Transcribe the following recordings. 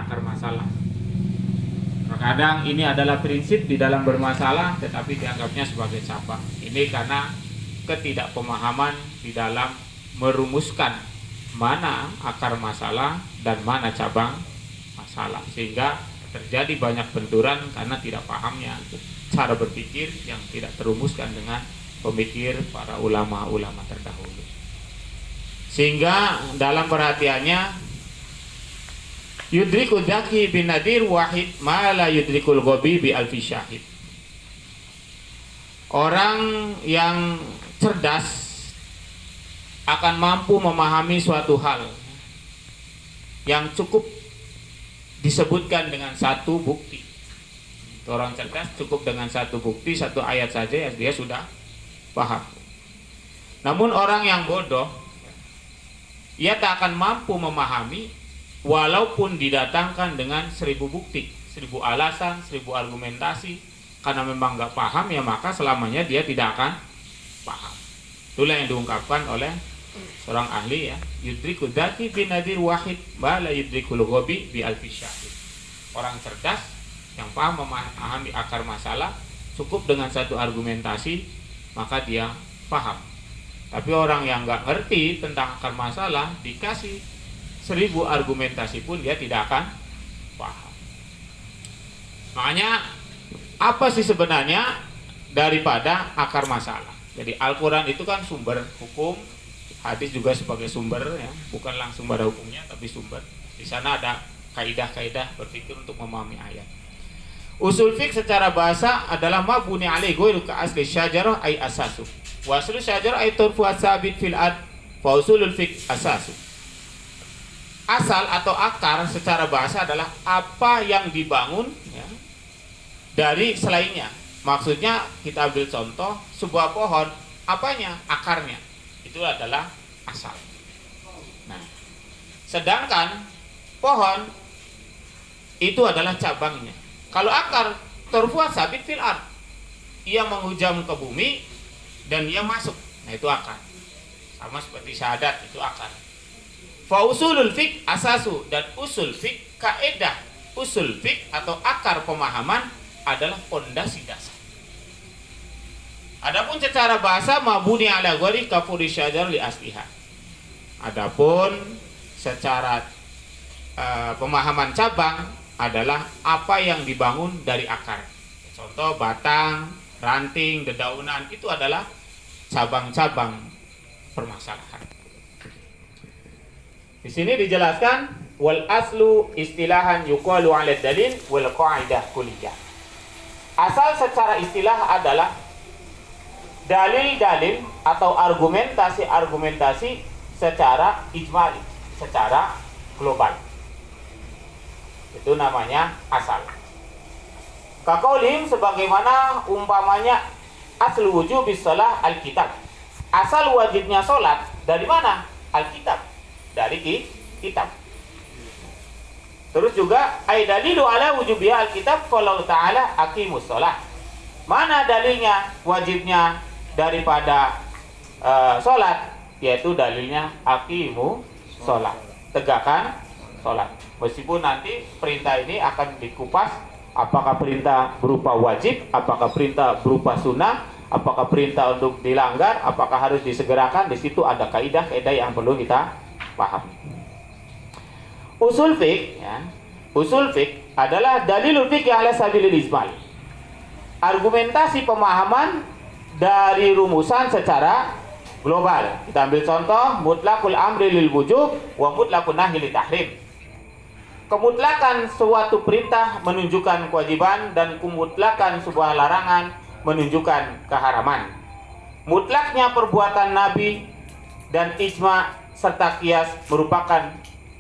akar masalah. Terkadang ini adalah prinsip di dalam bermasalah tetapi dianggapnya sebagai cabang. Ini karena ketidakpemahaman di dalam merumuskan mana akar masalah dan mana cabang masalah, sehingga terjadi banyak benturan karena tidak pahamnya cara berpikir yang tidak terumuskan dengan pemikir para ulama-ulama terdahulu. Sehingga dalam perhatiannya yudrikul dzaki bin nadir wahid ma la yudrikul ghabi bi alfi syahid. Orang yang cerdas akan mampu memahami suatu hal yang cukup disebutkan dengan satu bukti. Orang cerdas cukup dengan satu bukti, satu ayat saja ya dia sudah paham. Namun orang yang bodoh, ia tak akan mampu memahami walaupun didatangkan dengan 1000 bukti, 1000 alasan, 1000 argumentasi. Karena memang gak paham ya maka selamanya dia tidak akan paham. Itulah yang diungkapkan oleh seorang ahli ya, yudrikul dzaki bin nadir wahid ma la yudrikul ghabi bi alfi syahid. Orang cerdas yang paham memahami akar masalah cukup dengan satu argumentasi maka dia paham. Tapi orang yang nggak ngerti tentang akar masalah dikasih 1000 argumentasi pun dia tidak akan paham. Makanya apa sih sebenarnya daripada akar masalah? Jadi Al-Quran itu kan sumber hukum, hadis juga sebagai sumber ya, bukan langsung pada hukumnya tapi sumber. Di sana ada kaidah-kaidah berpikir untuk memahami ayat. Usul fiqh secara bahasa adalah mabuni alaihi ghairu ka asli syajarah ay asasu. Wa aslu syajarah ay turfu sabit fil ad fa usulul fiqh asasu. Asal atau akar secara bahasa adalah apa yang dibangun ya, dari selainnya. Maksudnya kita ambil contoh sebuah pohon, apanya? Akarnya. Itu adalah asal. Nah, sedangkan pohon itu adalah cabangnya. Kalau akar terbuat sabit fil ard, ia menghujam ke bumi dan ia masuk. Nah, itu akar. Sama seperti syahadat, itu akar. Fa usulul fiqh asasu, dan usul fiqh kaidah usul fiqh atau akar pemahaman adalah fondasi dasar. Adapun secara bahasa mabuni ala ghairi kafuri syajar li asliha. Adapun secara pemahaman cabang adalah apa yang dibangun dari akar. Contoh batang, ranting, dedaunan itu adalah cabang-cabang permasalahan. Di sini dijelaskan wal aslu istilahan yuqalu 'ala dalil wal qaidah kulliyah. Asal secara istilah adalah dalil-dalil atau argumentasi-argumentasi secara ijmali, secara global. Itu namanya asal. Kaqaulihim, sebagaimana umpamanya aslu wujubis shalah alkitab. Asal wajibnya salat dari mana? Alkitab. Dari kitab. Terus juga ay dalilu ala wujubiha alkitab qala ta'ala aqimus shalah. Mana dalilnya wajibnya daripada sholat, yaitu dalilnya aqimu sholat, tegakkan sholat. Meskipun nanti perintah ini akan dikupas, apakah perintah berupa wajib, apakah perintah berupa sunnah, apakah perintah untuk dilanggar, apakah harus disegerakan. Di situ ada kaidah-kaidah yang perlu kita pahami. Usul fiqh ya, usul fiqh adalah dalilul fiqh ala sabilil ijmal, argumentasi pemahaman dari rumusan secara global. Kita ambil contoh mutlaqul amri lil wujub wa mutlaqun nahyi lit tahrim. Kemutlakan suatu perintah menunjukkan kewajiban dan kemutlakan sebuah larangan menunjukkan keharaman. Mutlaknya perbuatan Nabi dan ijma serta qiyas merupakan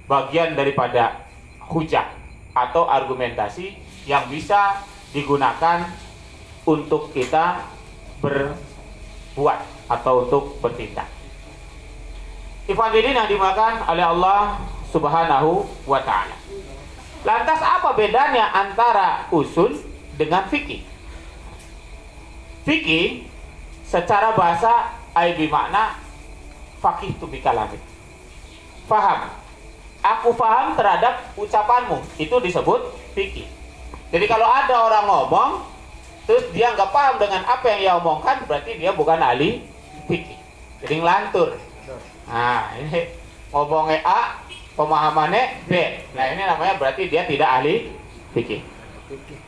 bagian daripada hujah atau argumentasi yang bisa digunakan untuk kita berbuat atau untuk bertindak. Ikhwaniddin yang dimakan oleh Allah Subhanahu wa ta'ala. Lantas apa bedanya antara usul dengan fikih? Fikih secara bahasa ay bermakna faqih tu bi kalami. Faham aku paham terhadap ucapanmu, itu disebut fikih. Jadi kalau ada orang ngomong terus dia nggak paham dengan apa yang dia omongkan, berarti dia bukan ahli fikih. Jadi ngelantur. Nah, ini ngomongnya A, pemahamannya B. Nah, ini namanya berarti dia tidak ahli fikih.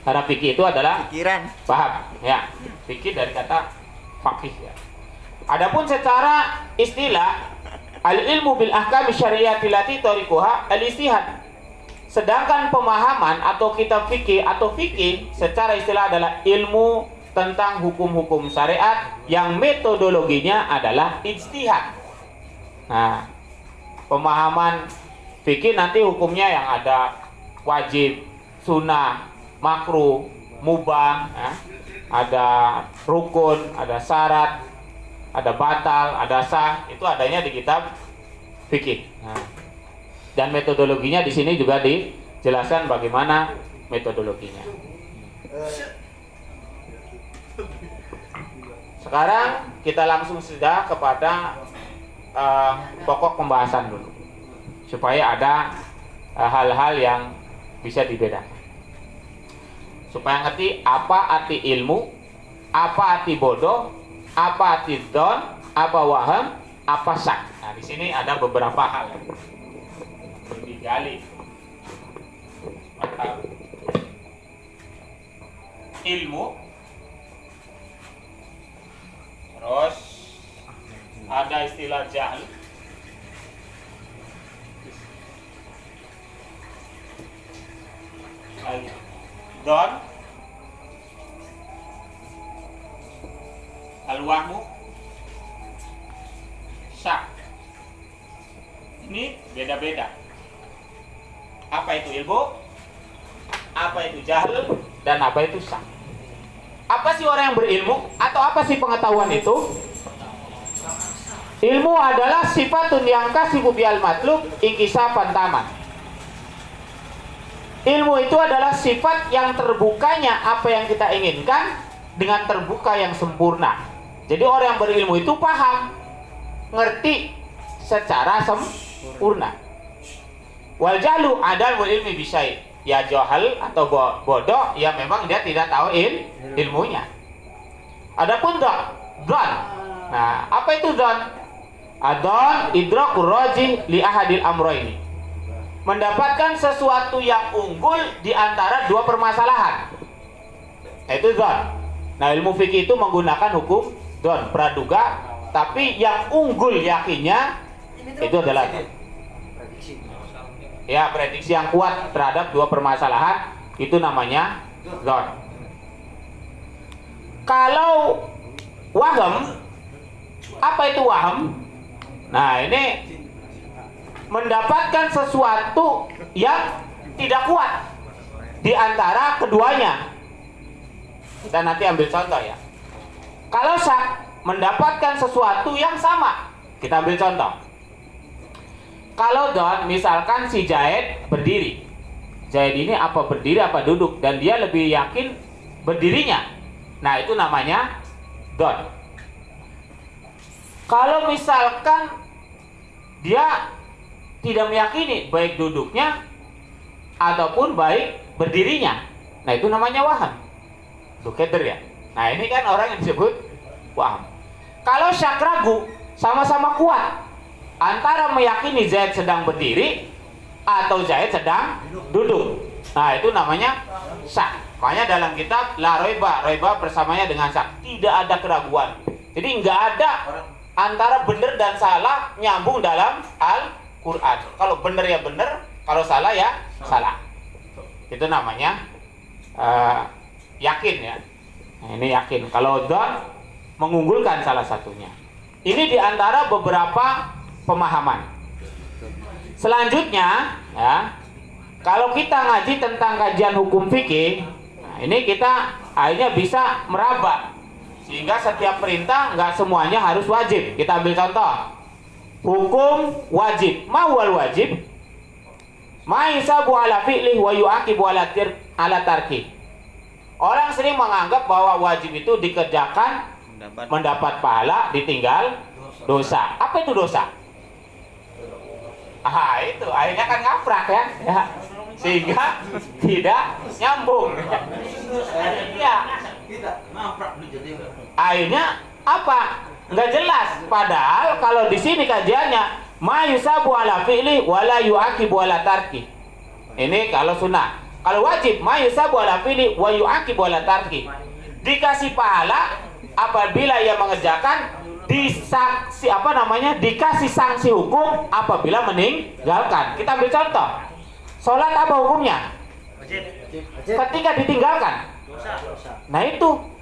Karena fikih itu adalah pikiran, paham. Ya, fikih dari kata faqih ya. Adapun secara istilah, al-ilmu bil ahkam syariati lati tariquha al-istihad. Sedangkan pemahaman atau kitab fikih atau fikih secara istilah adalah ilmu tentang hukum-hukum syariat yang metodologinya adalah ijtihad. Nah, pemahaman fikih nanti hukumnya yang ada wajib, sunnah, makruh, mubah, ya. Ada rukun, ada syarat, ada batal, ada sah, itu adanya di kitab fikih. Nah, dan metodologinya di sini juga dijelaskan bagaimana metodologinya. Sekarang kita langsung saja kepada pokok pembahasan dulu, supaya ada hal-hal yang bisa dibedakan, supaya ngerti apa arti ilmu, apa arti bodoh, apa arti don, apa waham, apa syak. Nah, di sini ada beberapa hal yang perlu digali. Ilmu, terus ada istilah jahl, don, al-wahmu, syak. Ini beda-beda. Apa itu ilmu? Apa itu jahl? Dan apa itu syak? Apa sih orang yang berilmu? Atau apa sih pengetahuan itu? Ilmu adalah sifatun yang kasibu bial matlub ingkisafan taman. Ilmu itu adalah sifat yang terbukanya apa yang kita inginkan dengan terbuka yang sempurna. Jadi orang yang berilmu itu paham, ngerti secara sempurna. Wal jahlu adal wal ilmi bisyai. Ya jahal atau bodoh, ya memang dia tidak tahu ilmunya. Adapun don. Nah, apa itu don? Adon idrakur rajih li ahadil amroini. Mendapatkan sesuatu yang unggul di antara dua permasalahan. Itu don. Nah, ilmu fikih itu menggunakan hukum don, praduga, tapi yang unggul yakinnya itu adalah ya prediksi yang kuat terhadap dua permasalahan, itu namanya don. Kalau waham, apa itu waham? Nah, ini mendapatkan sesuatu yang tidak kuat di antara keduanya. Kita nanti ambil contoh ya. Kalau syak, mendapatkan sesuatu yang sama. Kita ambil contoh. Kalau don, misalkan si Zaid berdiri. Zaid ini apa berdiri apa duduk, dan dia lebih yakin berdirinya. Nah, itu namanya don. Kalau misalkan dia tidak meyakini baik duduknya ataupun baik berdirinya, nah itu namanya waham. Dukeder ya. Nah, ini kan orang yang disebut waham. Kalau syak ragu, sama-sama kuat antara meyakini Zaid sedang berdiri atau Zaid sedang duduk. Nah, itu namanya syak. Makanya dalam kitab la roiba bersamanya dengan syak, tidak ada keraguan. Jadi nggak ada antara benar dan salah nyambung dalam Al-Quran. Kalau benar ya benar, kalau salah ya salah. Itu namanya yakin ya. Nah, ini yakin. Kalau don, mengunggulkan salah satunya. Ini diantara beberapa pemahaman. Selanjutnya ya, kalau kita ngaji tentang kajian hukum fikih, nah ini kita akhirnya bisa meraba, sehingga setiap perintah nggak semuanya harus wajib. Kita ambil contoh hukum wajib. Mawal wajib maisabu ala fi'lih wa yu'aqibu ala tarki. Orang sering menganggap bahwa wajib itu dikerjakan mendapat pahala, ditinggal dosa. Apa itu dosa? Itu akhirnya kan ngaprak ya, sehingga tidak nyambung. Ya. Akhirnya apa? Nggak jelas. Padahal kalau di sini kajiannya ma yusabu ala fi'li wala yu'aqibu ala tarki. Ini kalau sunnah. Kalau wajib ma yusabu ala fi'li wa yu'aqibu ala tarki. Dikasih pahala apabila ia mengerjakan, dikasih sanksi hukum apabila meninggalkan. Kita ambil contoh. Sholat apa hukumnya? Ketika ditinggalkan. Nah itu.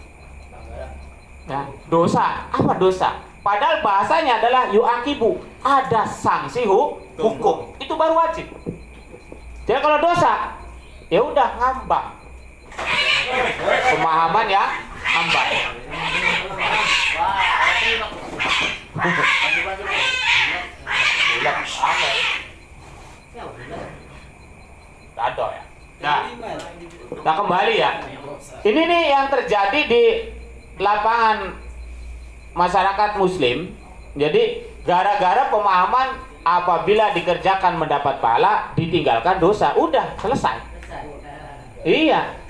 Ya, dosa. Apa dosa? Padahal bahasanya adalah yu'aqibu. Ada sanksi hukum. Itu baru wajib. Jadi kalau dosa, ya udah ngambang. Pemahaman ya ngambang. Ada ya. Nah kembali ya. Ini nih yang terjadi di lapangan masyarakat Muslim. Jadi gara-gara pemahaman apabila dikerjakan mendapat pahala, ditinggalkan dosa, udah selesai. Iya.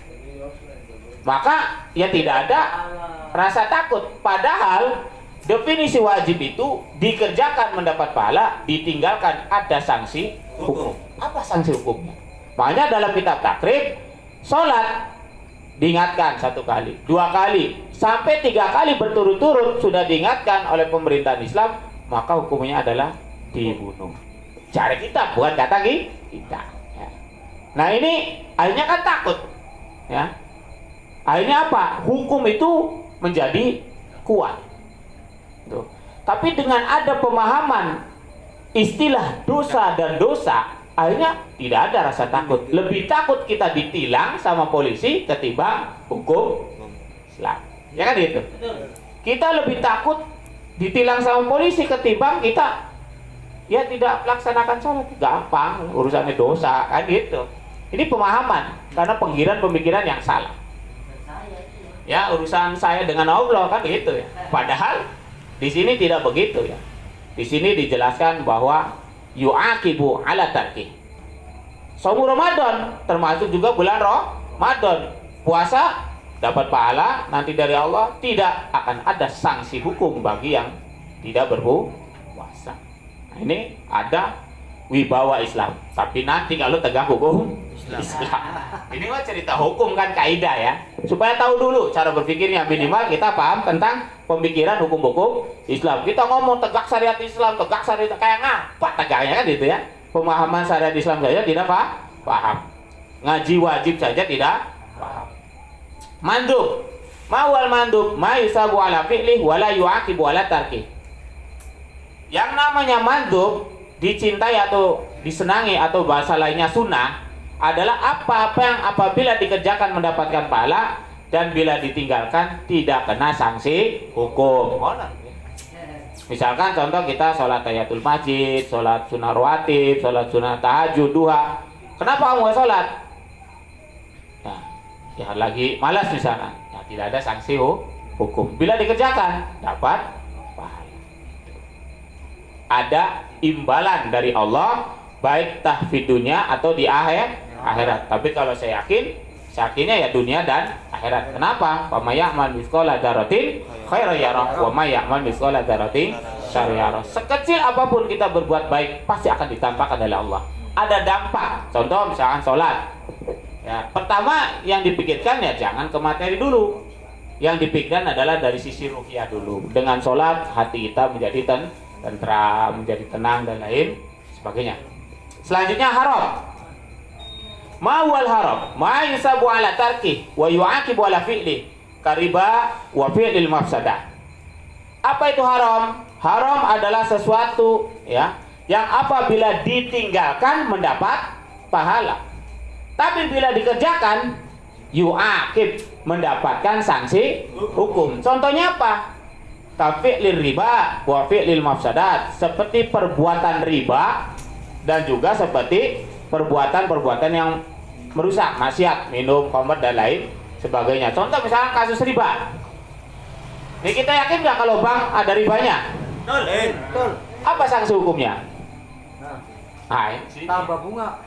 Maka ya tidak ada rasa takut. Padahal definisi wajib itu dikerjakan mendapat pahala, ditinggalkan ada sanksi hukum. Apa sanksi hukumnya? Makanya dalam kitab takrib, sholat diingatkan 1 kali, 2 kali, sampai 3 kali berturut-turut sudah diingatkan oleh pemerintahan Islam, maka hukumnya adalah dibunuh. Cari kitab, bukan kata kita. Ya. Nah ini akhirnya kan takut. Ya. Akhirnya apa? Hukum itu menjadi kuat. Tuh. Tapi dengan ada pemahaman istilah dosa dan dosa, akhirnya tidak ada rasa takut. Lebih takut kita ditilang sama polisi ketimbang hukum Islam. Ya kan gitu? Kita lebih takut ditilang sama polisi ketimbang kita ya tidak melaksanakan sholat. Gampang, urusannya dosa kan gitu. Ini pemahaman karena pemikiran yang salah. Ya, urusan saya dengan Allah kan gitu ya. Padahal di sini tidak begitu ya. Di sini dijelaskan bahwa yu'aqibu ala tarki. Shaum Ramadan termasuk juga bulan Ramadan. Puasa dapat pahala nanti dari Allah, tidak akan ada sanksi hukum bagi yang tidak berpuasa. Nah, ini ada wibawa Islam. Tapi nanti kalau tegak hukum Islam. Ini mah cerita hukum kan kaidah ya. Supaya tahu dulu cara berpikirnya, minimal kita paham tentang pemikiran hukum-hukum Islam. Kita ngomong tegak syariat Islam, tegak syariat kayak ngapa tegaknya kan gitu ya. Pemahaman syariat Islam saja tidak paham. Ngaji wajib saja tidak paham. Mandub. Mawal mandub ma yusabu ala fi'lih wala yu'aqibu ala tarki. Yang namanya mandub, dicintai atau disenangi atau bahasa lainnya sunnah, adalah apa-apa yang apabila dikerjakan mendapatkan pahala dan bila ditinggalkan tidak kena sanksi hukum. Misalkan contoh kita sholat tahiyatul masjid, sholat sunnah rawatib, sholat sunnah tahajud, duha. Kenapa kamu gak sholat? Ya lagi malas misalkan. Ya, tidak ada sanksi hukum. Bila dikerjakan dapat pahala. Ada imbalan dari Allah baik tahfid dunia atau di akhirat. Tapi kalau saya yakinnya ya dunia dan akhirat. Kenapa? Wa may ya'mal mithqala dzarratin khairan yarah wa may ya'mal mithqala dzarratin syarran yarah. Sekecil apapun kita berbuat baik pasti akan ditampakkan oleh Allah. Ada dampak. Contoh misalkan sholat. Ya, pertama yang dipikirkan ya jangan ke materi dulu. Yang dipikirkan adalah dari sisi ruhiyah dulu. Dengan sholat hati kita menjadi tentram, menjadi tenang dan lain sebagainya. Selanjutnya haram. Mawal haram, ma yusabu ala tarki wa yu'aqibu ala fi'li kariba wa fi'lil mafsadah. Apa itu haram? Haram adalah sesuatu ya yang apabila ditinggalkan mendapat pahala. Tapi bila dikerjakan yu'aqib, mendapatkan sanksi hukum. Contohnya apa? Kafi'lir riba wa fi'lil mafsadat, seperti perbuatan riba dan juga seperti perbuatan-perbuatan yang merusak, maksiat, minum, khamr dan lain sebagainya. Contoh misalnya kasus riba. Ini kita yakin nggak kalau bank ada ribanya? Betul. Apa sanksi hukumnya? Nah, ini Tambah bunga.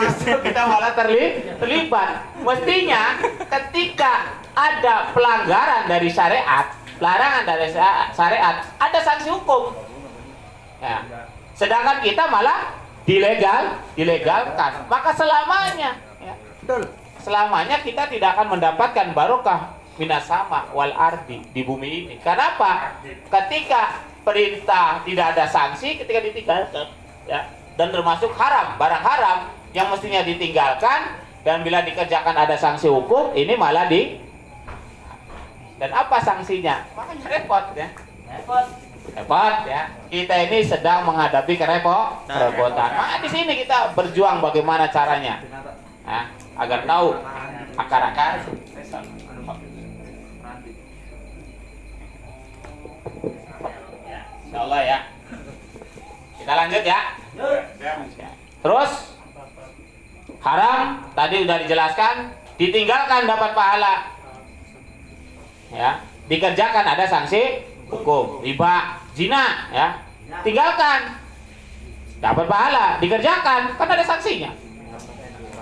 justru kita malah terlibat. Mestinya ketika ada pelanggaran dari syariat, larangan dari syariat, ada sanksi hukum. Ya. Sedangkan kita malah dilegalkan. Maka selamanya, ya, selamanya kita tidak akan mendapatkan barokah minas sama wal ardi di bumi ini. Kenapa? Ketika perintah tidak ada sanksi, ketika ditinggalkan, ya, dan termasuk haram, barang haram yang mestinya ditinggalkan, dan bila dikerjakan ada sanksi hukum, ini malah dan apa sanksinya? Makanya repot, ya. Repot, ya. Kita ini sedang menghadapi kerepotan. Maka di sini kita berjuang bagaimana caranya, ya, agar tahu akar-akar. Insyaallah, ya. Kita lanjut, ya. Terus haram tadi sudah dijelaskan, ditinggalkan dapat pahala. Ya, dikerjakan ada sanksi hukum. Riba, zina, ya. Tinggalkan dapat pahala, dikerjakan kan ada sanksinya.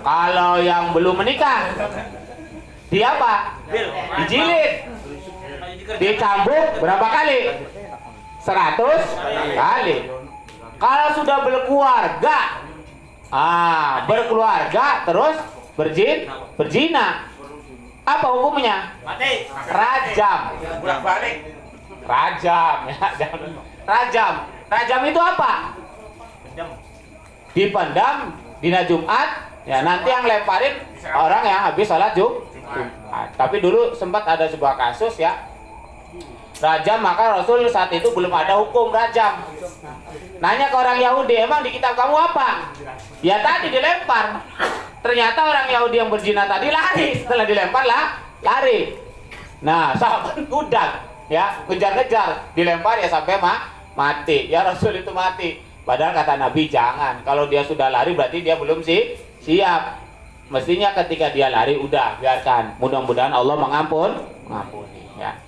Kalau yang belum menikah, dia apa? Dijilid, dicambuk berapa kali? 100 kali. Kalau sudah berkeluarga terus berzina, apa hukumnya? Mati. Rajam. Rajam, ya. Rajam itu apa? Dipendam dina Jumat, ya, nanti yang lemparin orang yang habis sholat Jumat. Tapi dulu sempat ada sebuah kasus, ya, rajam, maka Rasul saat itu belum ada hukum rajam. Nanya ke orang Yahudi, emang di kitab kamu apa? Ya tadi dilempar. Ternyata orang Yahudi yang berzina tadi lari, setelah dilempar lari. Nah, sahabat udah, ya, kejar-kejar, dilempar ya sampai mati. Ya Rasul itu mati. Padahal kata Nabi jangan. Kalau dia sudah lari berarti dia belum siap. Mestinya ketika dia lari udah biarkan. Mudah-mudahan Allah mengampuni, ya.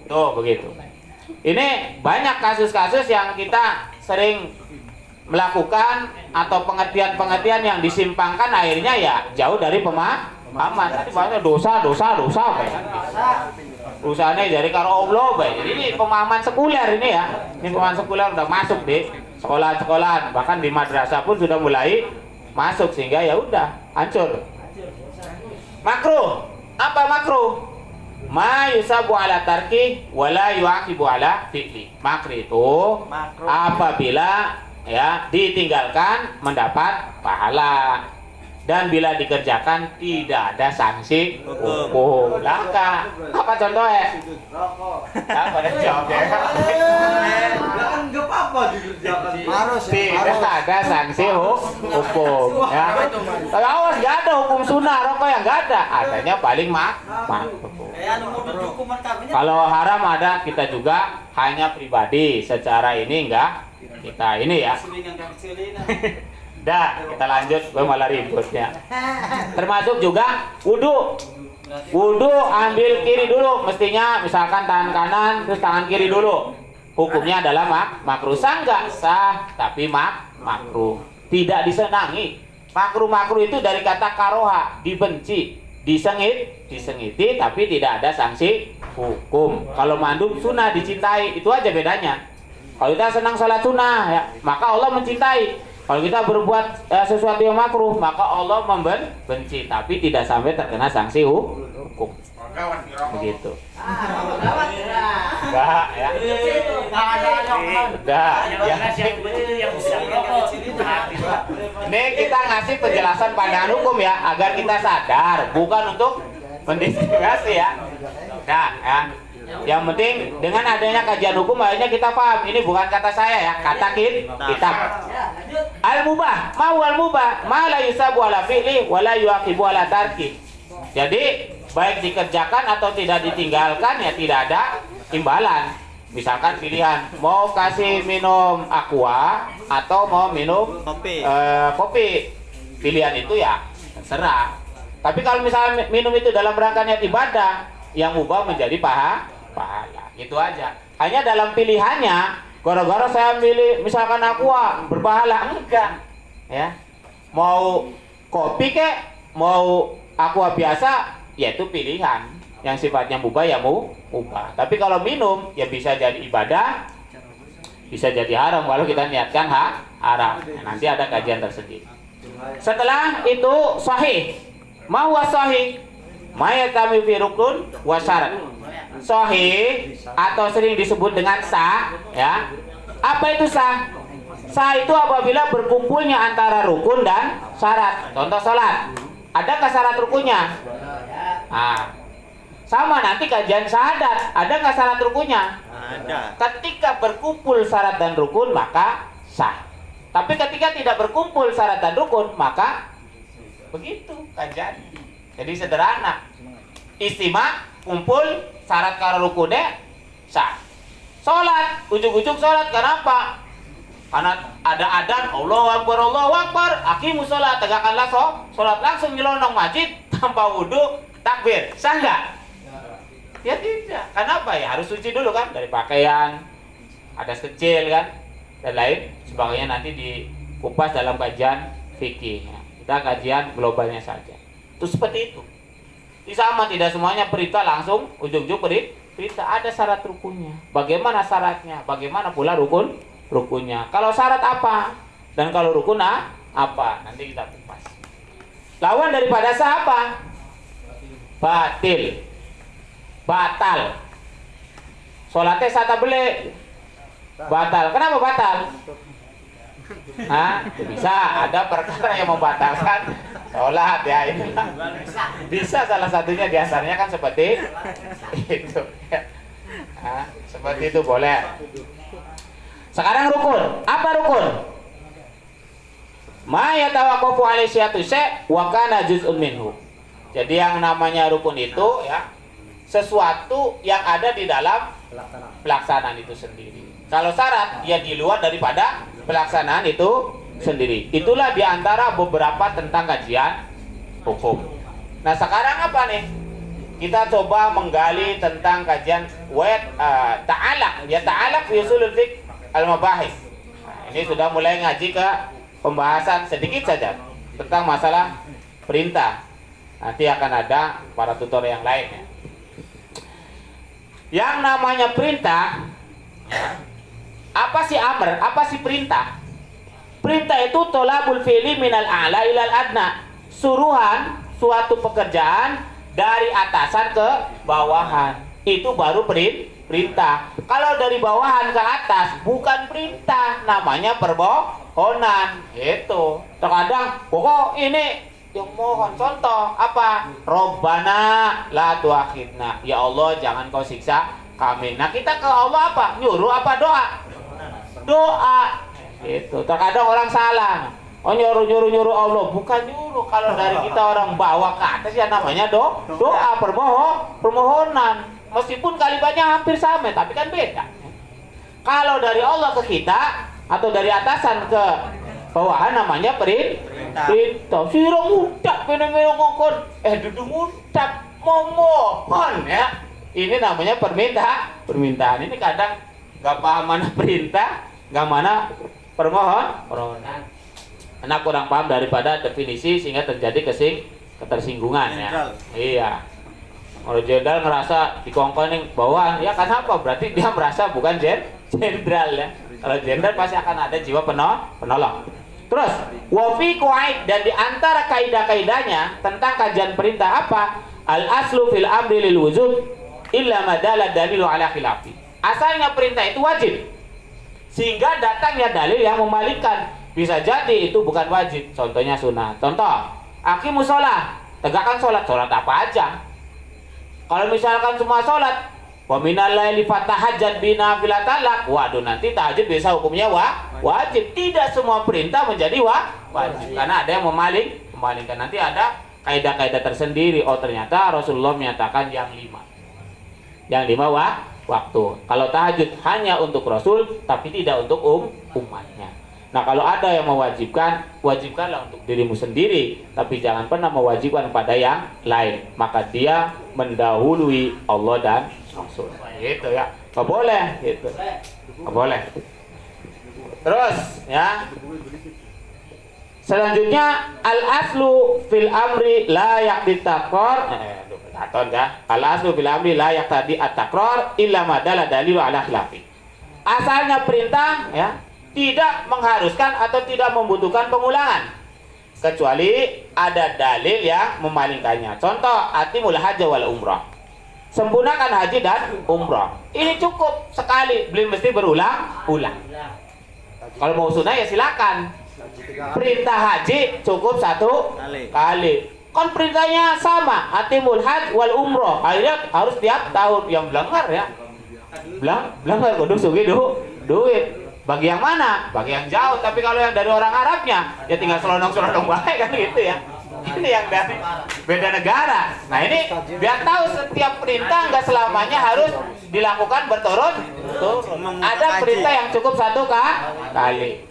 Tuh begitu. Ini banyak kasus-kasus yang kita sering melakukan atau pengertian-pengertian yang disimpangkan, akhirnya ya jauh dari pemahaman. Tadi banyak dosa. Usahanya dari karo Allah, jadi ini pemahaman sekuler ini, ya. Ini pemahaman sekuler udah masuk di sekolah-sekolahan, bahkan di madrasah pun sudah mulai masuk, sehingga ya udah hancur. Makruh. Apa makruh? Ma yusabu ala tarki wala yuaqibu ala fi'li. Makruh itu apabila, ya, ditinggalkan mendapat pahala, dan bila dikerjakan tidak ada sanksi hukum. Langka. Apa contohnya? Apa ada jawabnya? Enggak apa-apa dikerjakan. Tidak ada sanksi hukum, ya. Kalau awas nggak ada hukum sunnah rokok, yang nggak ada. Adanya paling makruh. Kalau haram ada, kita juga hanya pribadi. Secara ini enggak kita ini, ya. Dah, kita lanjut, gue malah ributnya. Termasuk juga wudhu ambil kiri dulu, mestinya misalkan tangan kanan terus tangan kiri dulu. Hukumnya adalah makruh. Sah nggak? Sah, tapi makruh. Tidak disenangi. Makruh itu dari kata karoha, dibenci, disengiti, tapi tidak ada sanksi hukum. Kalau mandub sunnah dicintai, itu aja bedanya. Kalau kita senang sholat sunnah, ya, maka Allah mencintai. Kalau kita berbuat sesuatu yang makruh, maka Allah membenci, tapi tidak sampai terkena sanksi hukum. Begitu. Enggak, ya. Udah, ya. Ini kita ngasih penjelasan pandangan hukum, ya, agar kita sadar, bukan untuk mendiskriminasi, ya. Nah, ya. Yang penting dengan adanya kajian hukum akhirnya kita paham ini bukan kata saya, ya, kata kitab. Al-mubah, ma la yusabu ala fi'li wa la yuaqibu ala tarki. Jadi baik dikerjakan atau tidak ditinggalkan, ya tidak ada imbalan. Misalkan pilihan mau kasih minum aqua atau mau minum kopi. Pilihan itu ya terserah. Tapi kalau misalnya minum itu dalam rangka niat ibadah, yang mubah menjadi pahala. Itu aja. Hanya dalam pilihannya Gara-gara saya milih misalkan aqua berpahala, enggak. Ya. Mau kopi kek, mau aqua biasa, ya itu pilihan. Yang sifatnya mubah ya mubah. Tapi kalau minum ya bisa jadi ibadah, bisa jadi haram kalau kita niatkan haram. Nanti ada kajian tersendiri. Setelah itu sahih. Ma huwa sahih? Ma yatami fi rukun wa syarat. Sahih atau sering disebut dengan sah, ya. Apa itu sah? Sah itu apabila berkumpulnya antara rukun dan syarat. Contoh salat. Adakah syarat rukunnya? Nah, sama nanti kajian syahadat. Ada nggak syarat rukunnya? Ada. Ketika berkumpul syarat dan rukun maka sah. Tapi ketika tidak berkumpul syarat dan rukun maka begitu kajian. Jadi sederhana. Istima kumpul syarat karo rukunnya sah. Salat, ujung-ujung salat kenapa? Karena ada adzan, Allahu Akbar, aqimus shalah, tegakkanlah salat, langsung nyelonong masjid tanpa wudu, takbir. Sah enggak? Ya tidak. Kenapa ya? Harus suci dulu kan dari pakaian, hadas kecil kan, dan lain sebagainya nanti dikupas dalam kajian fikih. Kita kajian globalnya saja. Itu seperti itu. Sama tidak semuanya perintah langsung ujung-ujung perintah, ada syarat rukunnya. Bagaimana syaratnya? Bagaimana pula rukunnya? Kalau syarat apa? Dan kalau rukun apa? Nanti kita kupas. Lawan daripada sah apa? Batil. Batal. Salatnya sah tak boleh. Batal. Kenapa batal? Bisa ada perkara yang membatalkan sholat ya ini. Bisa salah satunya diantaranya kan seperti itu. Seperti itu boleh. Sekarang rukun. Apa rukun? Ma yatawaqqafu alaihi syai'un wa kana juz'un minhu. Jadi yang namanya rukun itu ya sesuatu yang ada di dalam pelaksanaan itu sendiri. Kalau syarat ya di luar daripada pelaksanaan itu sendiri. Itulah diantara beberapa tentang kajian hukum. Nah sekarang apa nih? Kita coba menggali tentang kajian ta'alaq. Ya ta'alaq fi usulul fiqh al-mabahis. Nah, ini sudah mulai ngaji ke pembahasan sedikit saja tentang masalah perintah. Nanti akan ada para tutor yang lain ya. Yang namanya perintah, apa sih amr? Apa sih perintah? Perintah itu tolabul fi'li minal a'la ilal adna. Suruhan suatu pekerjaan dari atasan ke bawahan. Itu baru perintah. Kalau dari bawahan ke atas bukan perintah, namanya permohonan. Itu. Terkadang pokok ini yang mohon, contoh apa? Robbana la tuakhidna. Ya Allah jangan kau siksa kami. Nah kita ke Allah apa? Nyuruh apa doa? Doa. Itu. Terkadang orang salah. Oh nyuruh Allah, bukan nyuruh. Kalau dari kita orang bawa ke atas ya namanya doa, permohonan. Meskipun kalimatnya hampir sama, tapi kan beda. Kalau dari Allah ke kita atau dari atasan ke bawahan namanya perintah. Sirong udak bener-bener ngongkon. Duduk udak memohon ya. Ini namanya permintaan. Ini kadang nggak paham mana perintah, nggak mana permohonan. Karena kurang paham daripada definisi sehingga terjadi ketersinggungan ya. Iya. Kalau jenderal ngerasa dikongkonin bawahan, ya kenapa? Berarti dia merasa bukan jenderal ya. Kalau jenderal pasti akan ada jiwa penolong. Terus, wafi kuaid, dan diantara kaidah-kaidahnya tentang kajian perintah apa? Al aslu fil amri lil wujub illa madala dalilu ala khilafi. Asalnya perintah itu wajib, sehingga datangnya dalil yang memalikan. Bisa jadi itu bukan wajib. Contohnya sunnah. Contoh, aqimus shalah, tegakkan sholat apa aja. Kalau misalkan semua sholat, wa minal laili fatahajjat bina filatalak. Waduh, nanti tahajud bisa hukumnya wajib. Tidak semua perintah menjadi wajib. Karena ada yang memalingkan. Nanti ada kaidah-kaidah tersendiri. Oh ternyata Rasulullah menyatakan yang 5. Yang 5 waktu. Kalau tahajud hanya untuk Rasul, tapi tidak untuk umatnya. Nah kalau ada yang mewajibkan, wajibkanlah untuk dirimu sendiri, tapi jangan pernah mewajibkan pada yang lain. Maka dia mendahului Allah dan Rasul. Gitu ya. Nggak boleh. Gitu. Nggak boleh. Terus ya. Selanjutnya al aslu fil amri la yaqdi takror. Al aslu fil amri la yaqdi at-takror illa ma dalla dalilu ala khilafi. Asalnya perintah ya tidak mengharuskan atau tidak membutuhkan pengulangan kecuali ada dalil yang memalingkannya. Contoh atimul hajj wal umrah. Sempurnakan haji dan umrah. Ini cukup sekali, belum mesti berulang-ulang. Kalau mau sunnah ya silakan. Perintah haji cukup satu kali. Kan perintahnya sama, atimul hajj wal umrah. Akhirnya harus tiap tahun. Yang melanggar ya. Melanggar kudu sugih duit. Bagi yang mana? Bagi yang jauh. Tapi kalau yang dari orang Arabnya, ya tinggal selonong-selonong baik kan gitu ya. Ini yang dari beda negara. Nah ini biar tahu setiap perintah nggak selamanya harus dilakukan berturut-turut. Ada perintah yang cukup satu kali.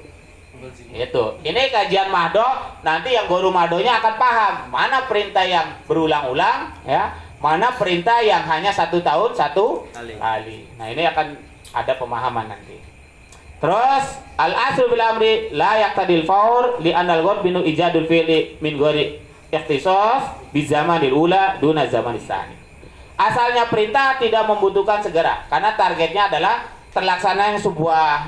Itu. Ini kajian mahdo. Nanti yang guru mahdonya akan paham mana perintah yang berulang-ulang, ya, mana perintah yang hanya 1 tahun 1 kali. Nah ini akan ada pemahaman nanti. Terus al aslu bil amri la yaqtadil faur li anal ghad binu ijadul fi'li min ghairi ikhtisas bi zamanil ula duna zamanis tsani. Asalnya perintah tidak membutuhkan segera karena targetnya adalah terlaksananya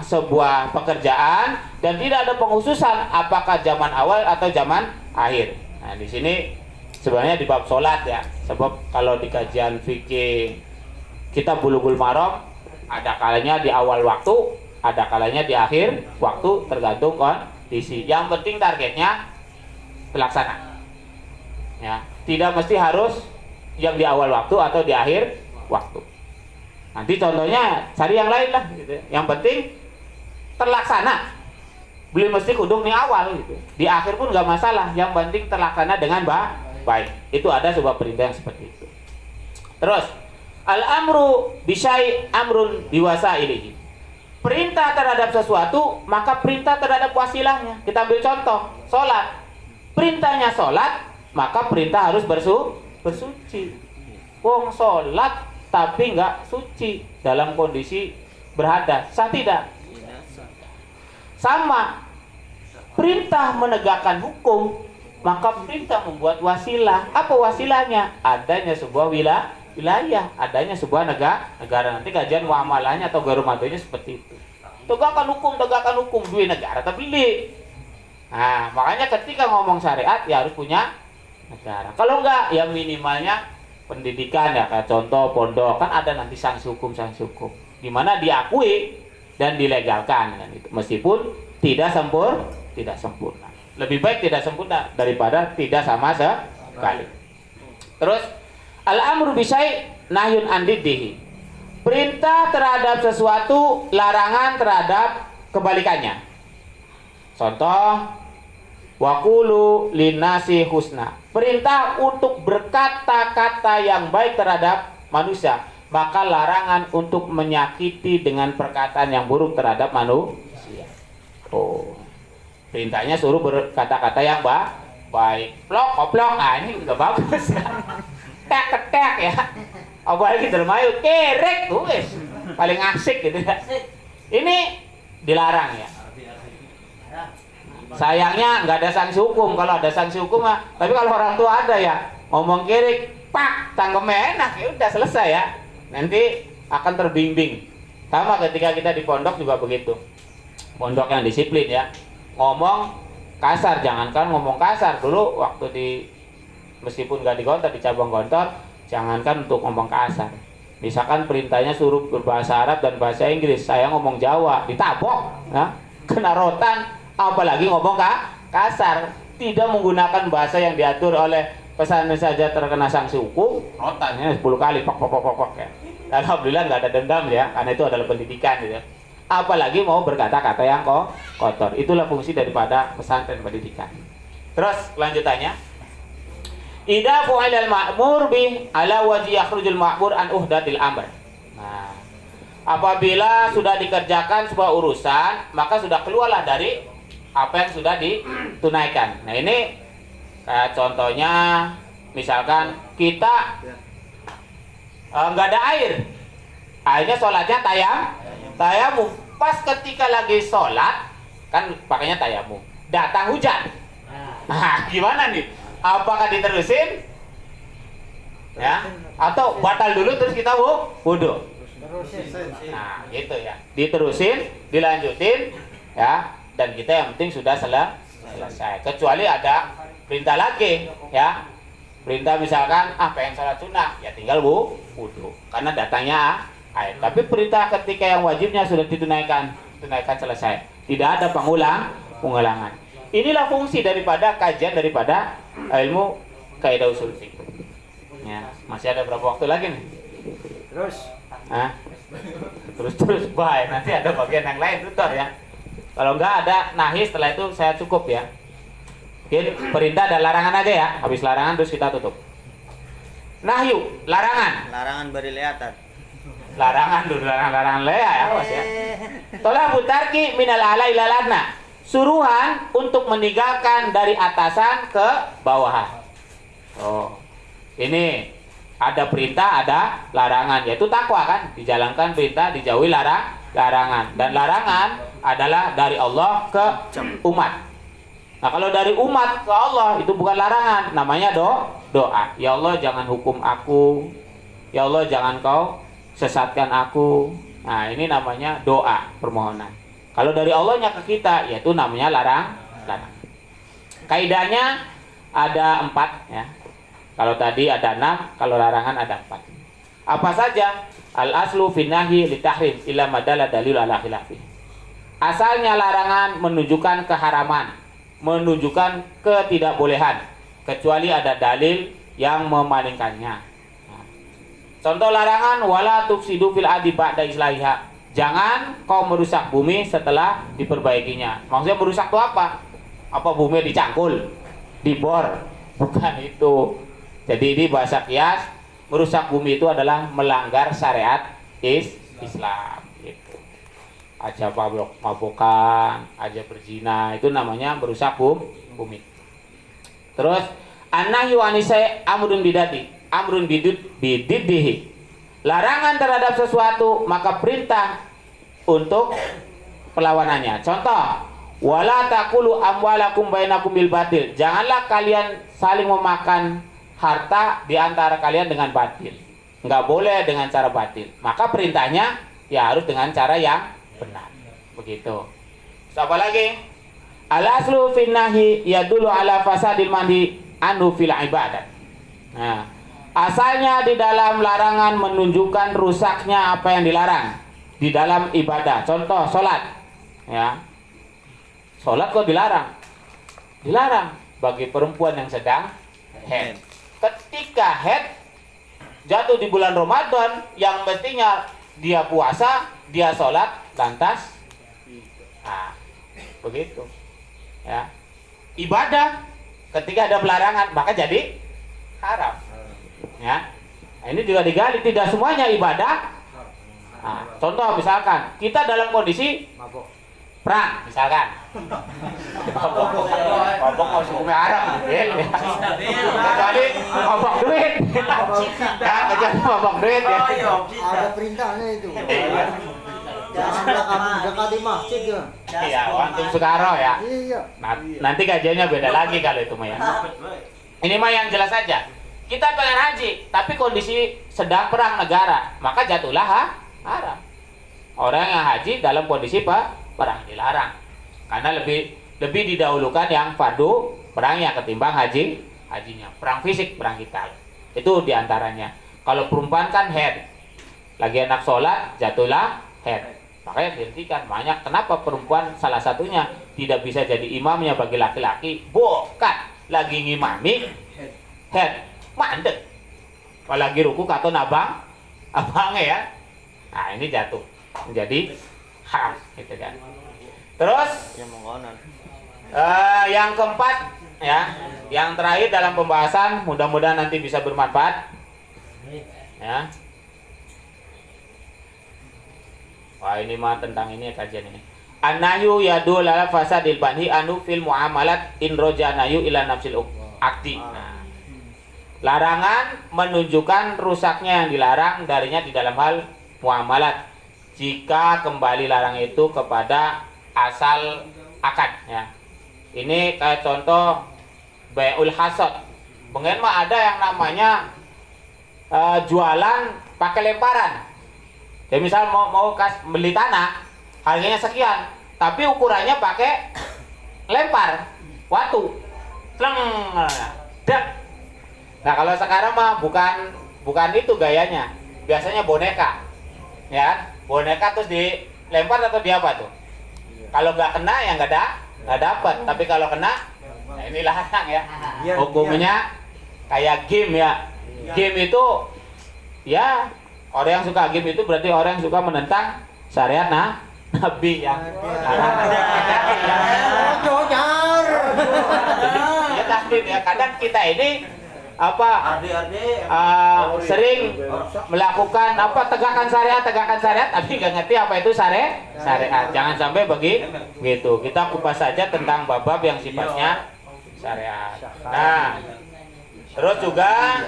sebuah pekerjaan dan tidak ada penghususan apakah zaman awal atau zaman akhir. Nah, di sini sebenarnya di bab salat ya. Sebab kalau di kajian fikih kita Bulughul Maram ada kalanya di awal waktu, ada kalanya di akhir waktu tergantung kondisi. Yang penting targetnya terlaksana. Ya, tidak mesti harus yang di awal waktu atau di akhir waktu. Nanti contohnya cari yang lain lah gitu. Yang penting terlaksana. Belum mesti kudu di awal gitu. Di akhir pun nggak masalah. Yang penting terlaksana dengan baik. Itu ada sebuah perintah yang seperti itu. Terus al-amru bisyai amrun biwasailihi. Perintah terhadap sesuatu maka perintah terhadap wasilahnya. Kita ambil contoh, sholat. Perintahnya sholat, maka perintah harus bersuci. Wong sholat tapi nggak suci dalam kondisi berhadas, sah tidak? Sama, perintah menegakkan hukum, maka perintah membuat wasilah. Apa wasilahnya? Adanya sebuah wilayah, adanya sebuah negara. Nanti kajian muamalahnya atau garumadonya seperti itu. Tegakkan hukum dua negara terbeli. Nah, makanya ketika ngomong syariat ya harus punya negara. Kalau enggak, ya minimalnya pendidikan ya, kayak contoh pondok kan ada nanti sanksi hukum di mana diakui dan dilegalkan kan itu. Meskipun tidak sempurna. Lebih baik tidak sempurna daripada tidak sama sekali. Terus al-amru bisyai nahyun an diddihi. Perintah terhadap sesuatu, larangan terhadap kebalikannya. Contoh waqulu linnasi husna. Perintah untuk berkata-kata yang baik terhadap manusia, maka larangan untuk menyakiti dengan perkataan yang buruk terhadap manusia. Oh. Perintahnya suruh berkata-kata yang baik. Plok. Ah ini udah bagus kan. Tek ya. Apalagi dermayu kerek tuh wes. Paling asik gitu ya. Ini dilarang ya. Sayangnya nggak ada sanksi hukum. Kalau ada sanksi hukum mah, tapi kalau orang tua ada ya ngomong kirik, pak, tanggemnya enak, ya udah selesai ya. Nanti akan terbimbing. Sama ketika kita di pondok juga begitu. Pondok yang disiplin ya. Ngomong kasar, jangankan ngomong kasar dulu waktu di meskipun nggak di gontor, di cabang gontor, jangankan untuk ngomong kasar. Misalkan perintahnya suruh berbahasa Arab dan bahasa Inggris, saya ngomong Jawa, ditabok, ya, kena rotan. Apalagi ngomong kasar, tidak menggunakan bahasa yang diatur oleh pesan saja terkena sanksi hukum, rotannya 10 kali pok ya. Dan alhamdulillah nggak ada dendam ya, karena itu adalah pendidikan gitu. Apalagi mau berkata-kata yang kotor. Itulah fungsi daripada pesantren pendidikan. Terus kelanjutannya, idza fu'ilal ma'mur bi ala wajhi yakhrujul ma'mur an uhdatil amr. Nah, apabila sudah dikerjakan sebuah urusan, maka sudah keluarlah dari apa yang sudah ditunaikan. Nah ini kayak contohnya misalkan kita nggak ada air, akhirnya sholatnya tayamum. Pas ketika lagi sholat Kan pakainya tayamum. Datang hujan. Nah, gimana nih? Apakah diterusin? Ya, atau batal dulu terus kita wudu? Nah, gitu ya. Diterusin, dilanjutin, ya. Dan kita yang penting sudah selesai. Kecuali ada perintah lagi, ya. Perintah misalkan, pengen sholat sunnah, ya tinggal wudu. Karena datangnya air. Tapi perintah ketika yang wajibnya sudah tunaikan selesai. Tidak ada pengulangan. Inilah fungsi daripada kajian daripada ilmu kaidah usul fiqh. Ya, masih ada berapa waktu lagi nih? Terus bye. Nanti ada bagian yang lain tutor ya. Kalau enggak ada nahi, setelah itu saya cukup ya. Mungkin perintah dan larangan aja ya. Habis larangan terus kita tutup. Nahyu, larangan. Larangan beri lihatan. Larangan lea ya, Mas ya. Tolak butarki minal ala ila ladna. Suruhan untuk meninggalkan dari atasan ke bawahan. Oh. Ini ada perintah, ada larangan, yaitu takwa kan, dijalankan perintah, dijauhi larangan. Dan larangan adalah dari Allah ke umat. Nah, kalau dari umat ke Allah itu bukan larangan, namanya doa. Ya Allah, jangan hukum aku. Ya Allah, jangan kau sesatkan aku. Nah, ini namanya doa, permohonan. Kalau dari Allahnya ke kita, yaitu namanya larang. Kaidahnya ada 4 ya. Kalau tadi ada 6, kalau larangan ada 4. Apa saja? Al-aslu fin nahyi li tahrim illa madalla dalil ala khilafi. Asalnya larangan menunjukkan keharaman, menunjukkan ketidakbolehan, kecuali ada dalil yang memalingkannya. Contoh larangan, wala tufsidu fil ardi ba'da islahiha. Jangan kau merusak bumi setelah diperbaikinya. Maksudnya merusak itu apa? Apa bumi dicangkul, dibor? Bukan itu. Jadi ini bahasa kias, merusak bumi itu adalah melanggar syariat Islam. Gitu. Aja mabokan, aja berzina, itu namanya merusak bumi. Terus, an-nahyu anisai amrun bidati. Amrun bididdihi. Larangan terhadap sesuatu, maka perintah untuk perlawanannya. Contoh, wala taqulu amwalakum bainakum bil batil. Janganlah kalian saling memakan harta di antara kalian dengan batil. Enggak boleh dengan cara batil. Maka perintahnya ya harus dengan cara yang benar. Begitu. Siapa lagi? Al-aslu fin nahi yadullu ala fasadil mandi anu fil ibadat. Nah, asalnya di dalam larangan menunjukkan rusaknya apa yang dilarang di dalam ibadah. Contoh, sholat. Ya. Sholat kok dilarang? Dilarang bagi perempuan yang sedang haid. Ketika haid jatuh di bulan Ramadan, yang mestinya dia puasa, dia sholat, lantas begitu. Ya. Ibadah ketika ada pelarangan, maka jadi haram. Ya. Nah, ini juga digali, tidak semuanya ibadah. Nah, contoh misalkan kita dalam kondisi perang, misalkan mabok mau hukumnya haram, kecuali mabok duit, kecuali mabok duit ya. Ada perintahnya itu. Jangan mendekati masjid ya. Iya, antum sekaro ya. Iya. Nanti kajiannya beda lagi kalau itu mah ya. Ini mah yang jelas saja. Kita pengen haji, tapi kondisi sedang perang negara, maka jatuhlah haram. Orang yang haji dalam kondisi perang dilarang, karena lebih didahulukan yang fardu perangnya ketimbang hajinya. Perang fisik, perang vital. Itu diantaranya. Kalau perempuan kan haid, lagi enak sholat jatuhlah haid. Makanya dihentikan. Banyak kenapa perempuan salah satunya tidak bisa jadi imamnya bagi laki-laki, bukan lagi ngimami haid, mandek. Apalagi ruku katon abangnya ya. Nah, ini jatuh menjadi haram gitu kan. Terus yang keempat ya, yang terakhir dalam pembahasan, mudah-mudahan nanti bisa bermanfaat ya. Wah, ini mah tentang ini kajian ini. An-nahyu yadul ala fasadil banhi anu fil muamalat in roja nahyu ila nafsil akti. Nah, larangan menunjukkan rusaknya yang dilarang darinya di dalam hal muamalat. Jika kembali larang itu kepada asal akad ya. Ini kayak contoh bai'ul hasad. Pengen mah ada yang namanya jualan pakai lemparan. Jadi misal mau beli tanah, harganya sekian, tapi ukurannya pakai lempar watu. Sleng. Dak. Nah, kalau sekarang mah bukan itu gayanya. Biasanya boneka. Ya, boneka terus dilempar atau di apa tuh? Kalau nggak kena ya nggak dapat, tapi kalau kena, nah ini larang ya. Hukumnya kayak game ya. Game itu ya, orang yang suka game itu berarti orang yang suka menentang syariat Nabi ya. Jadi ya tahdid ya. Kadang kita ini sering melakukan tegakkan syariat tapi nggak ngerti apa itu syariat. Jangan sampai begitu. Kita kupas saja tentang bab-bab yang sifatnya syariat. Nah, terus juga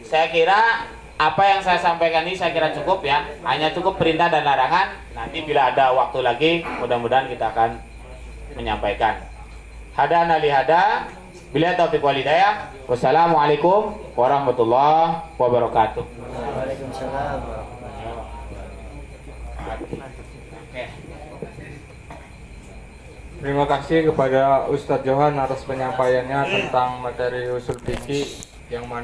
saya kira apa yang saya sampaikan ini saya kira cukup ya. Hanya cukup perintah dan larangan. Nanti bila ada waktu lagi, mudah-mudahan kita akan menyampaikan. Hadana li hada, bila taufiq wal hidayah. Wassalamualaikum warahmatullahi wabarakatuh. Waalaikumsalam. Terima kasih kepada Ustadz Johan atas penyampaiannya tentang materi usul fikih yang mana